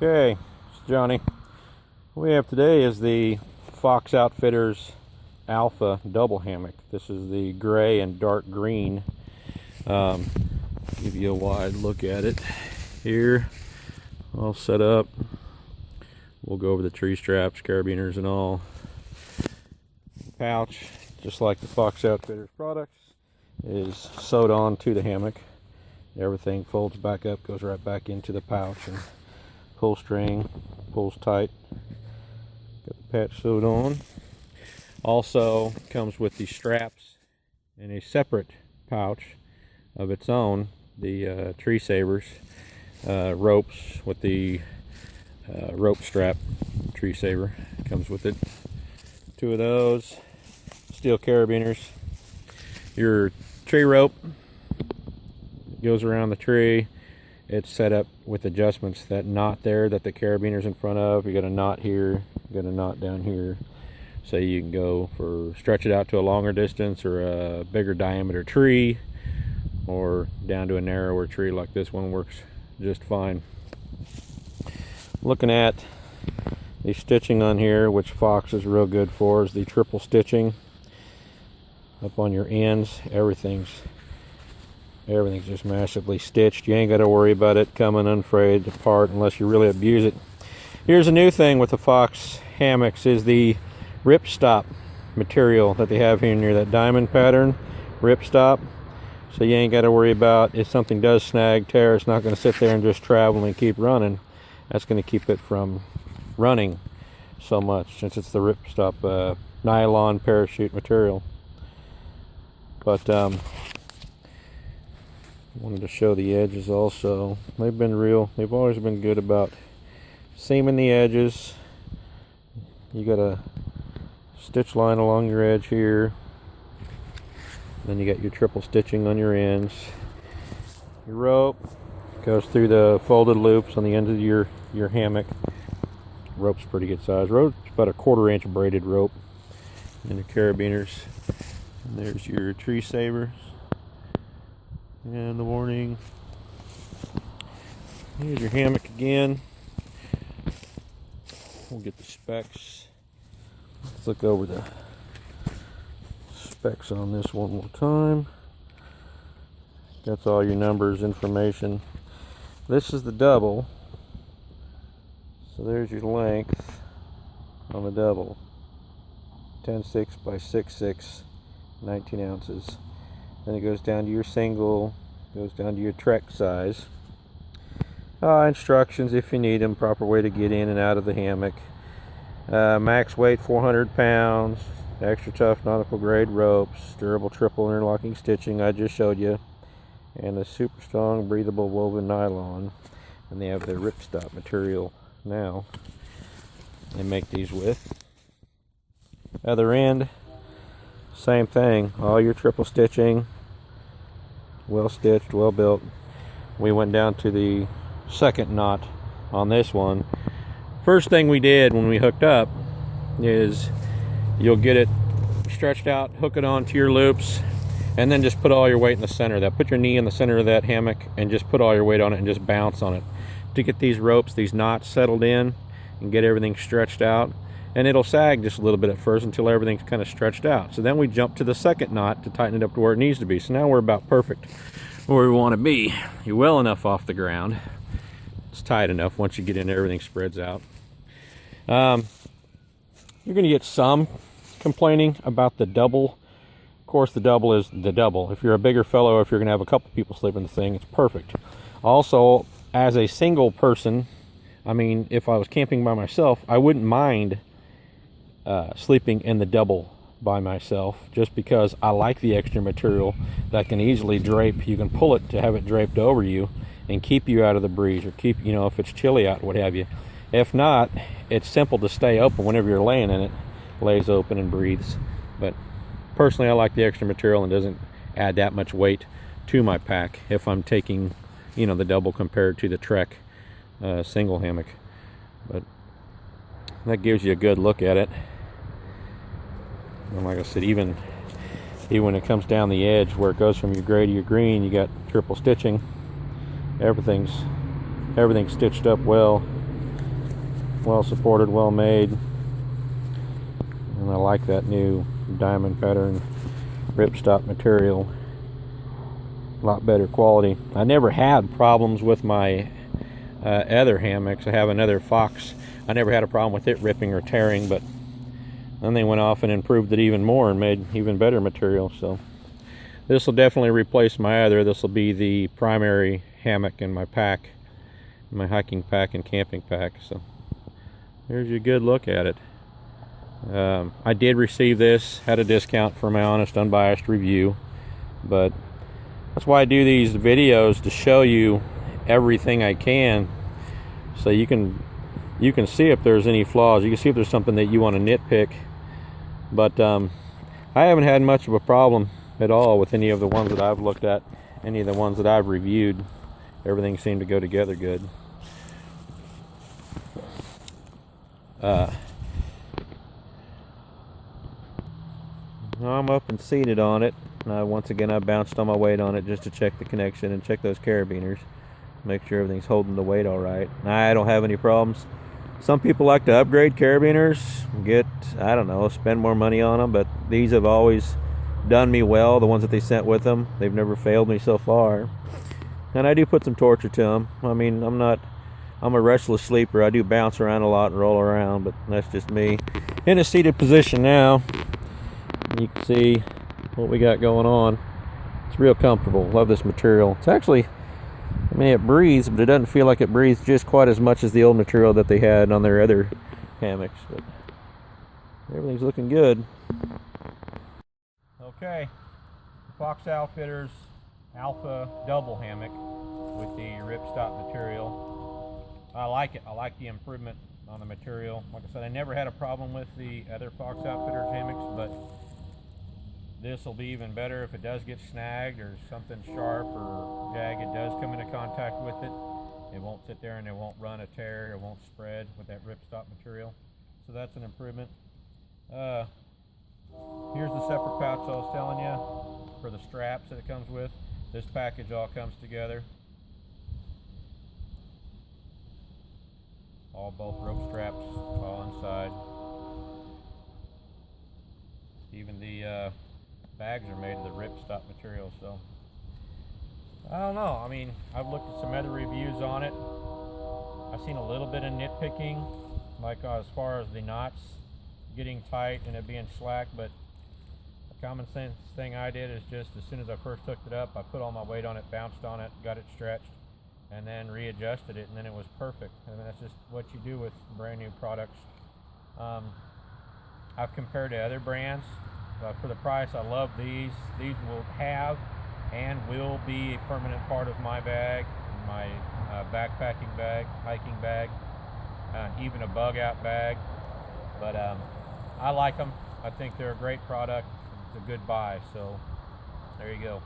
Okay, it's Johnny. What we have today is the Fox Outfitters Alpha Double Hammock. This is the gray and dark green. Give you a wide look at it here. All set up. We'll go over the tree straps, carabiners, and all. Pouch, just like the Fox Outfitters products, is sewed on to the hammock. Everything folds back up, goes right back into the pouch, and pull string pulls tight. Got the patch sewed on. Also comes with the straps in a separate pouch of its own, the tree savers, ropes with the rope strap tree saver comes with it. Two of those steel carabiners. Your tree rope goes around the tree. It's set up with adjustments. That knot there that the carabiner's in front of, you got a knot here, you got a knot down here, so you can go for stretch it out to a longer distance or a bigger diameter tree, or down to a narrower tree like this one works just fine. Looking at the stitching on here, which Fox is real good for, is the triple stitching up on your ends. Everything's just massively stitched. You ain't got to worry about it coming unfrayed apart unless you really abuse it. Here's a new thing with the Fox hammocks is the ripstop material that they have here near that diamond pattern ripstop. So you ain't got to worry about if something does snag, tear, it's not going to sit there and just travel and keep running. That's going to keep it from running so much, since it's the ripstop nylon parachute material. But wanted to show the edges also. They've always been good about seaming the edges. You got a stitch line along your edge here. Then you got your triple stitching on your ends. Your rope goes through the folded loops on the end of your hammock. Rope's pretty good size. Rope's about a 1/4 inch braided rope. And your carabiners. And there's your tree savers. And the warning. Here's your hammock again. We'll get the specs. Let's look over the specs on this one more time. That's all your numbers, information. This is the double. So there's your length on the double. 10.6 by 6.6, 19 ounces. Then it goes down to your single, goes down to your trek size. Instructions if you need them, proper way to get in and out of the hammock. Max weight 400 pounds, extra tough nautical grade ropes, durable triple interlocking stitching I just showed you, and a super strong breathable woven nylon. And they have their ripstop material now they make these with. Other end, same thing, all your triple stitching, well stitched, well built. We went down to the second knot on this one. First thing we did when we hooked up is you'll get it stretched out, hook it onto your loops, and then just put all your weight in the center of that. Put your knee in the center of that hammock and just put all your weight on it and just bounce on it to get these ropes, these knots settled in and get everything stretched out. And it'll sag just a little bit at first until everything's kind of stretched out. So then we jump to the second knot to tighten it up to where it needs to be. So now we're about perfect where we want to be. You're well enough off the ground. It's tight enough. Once you get in, everything spreads out. You're going to get some complaining about the double. Of course, the double is the double. If you're a bigger fellow, if you're going to have a couple people sleep in the thing, it's perfect. Also, as a single person, I mean, if I was camping by myself, I wouldn't mind sleeping in the double by myself, just because I like the extra material that can easily drape. You can pull it to have it draped over you and keep you out of the breeze, or keep, if it's chilly out, what have you. If not, it's simple to stay open whenever you're laying in it. Lays open and breathes. But personally, I like the extra material, and doesn't add that much weight to my pack if I'm taking, the double compared to the Trek single hammock. But that gives you a good look at it. And like I said, even when it comes down the edge where it goes from your gray to your green, you got triple stitching. Everything's stitched up well. well supported, well made, and I like that new diamond pattern ripstop material. A lot better quality. I never had problems with my other hammocks. I have another Fox. I never had a problem with it ripping or tearing, but then they went off and improved it even more and made even better material. So this will definitely replace my other. This will be the primary hammock in my pack, my hiking pack and camping pack. So there's a good look at it. I did receive this, had a discount for my honest, unbiased review, but that's why I do these videos, to show you everything I can, so you can see if there's any flaws. You can see if there's something that you want to nitpick. But I haven't had much of a problem at all with any of the ones that I've looked at, any of the ones that I've reviewed. Everything seemed to go together good. I'm up and seated on it. Once again, I bounced on my weight on it just to check the connection and check those carabiners, make sure everything's holding the weight all right. I don't have any problems. Some people like to upgrade carabiners, I don't know, spend more money on them, but these have always done me well. The ones that they sent with them, they've never failed me so far. And I do put some torture to them. I mean, I'm a restless sleeper. I do bounce around a lot and roll around, but that's just me. In a seated position now, you can see what we got going on. It's real comfortable. Love this material. It's actually, I mean, it breathes, but it doesn't feel like it breathes just quite as much as the old material that they had on their other hammocks. But everything's looking good. Okay, Fox Outfitters Alpha Double Hammock with the ripstop material. I like it. I like the improvement on the material. Like I said, I never had a problem with the other Fox Outfitters hammocks, but this will be even better if it does get snagged or something sharp or jagged does come into contact with it. It won't sit there and it won't run a tear, it won't spread with that ripstop material. So that's an improvement. Here's the separate pouch I was telling you for the straps that it comes with. This package all comes together. Both rope straps all inside. Even the bags are made of the ripstop material, so I don't know. I mean, I've looked at some other reviews on it. I've seen a little bit of nitpicking, like as far as the knots getting tight and it being slack, but a common sense thing I did is just as soon as I first hooked it up, I put all my weight on it, bounced on it, got it stretched, and then readjusted it, and then it was perfect. I mean, that's just what you do with brand new products. I've compared to other brands. For the price, I love these. These will have and will be a permanent part of my bag, my backpacking bag, hiking bag, even a bug out bag. But I like them. I think they're a great product. It's a good buy. So there you go.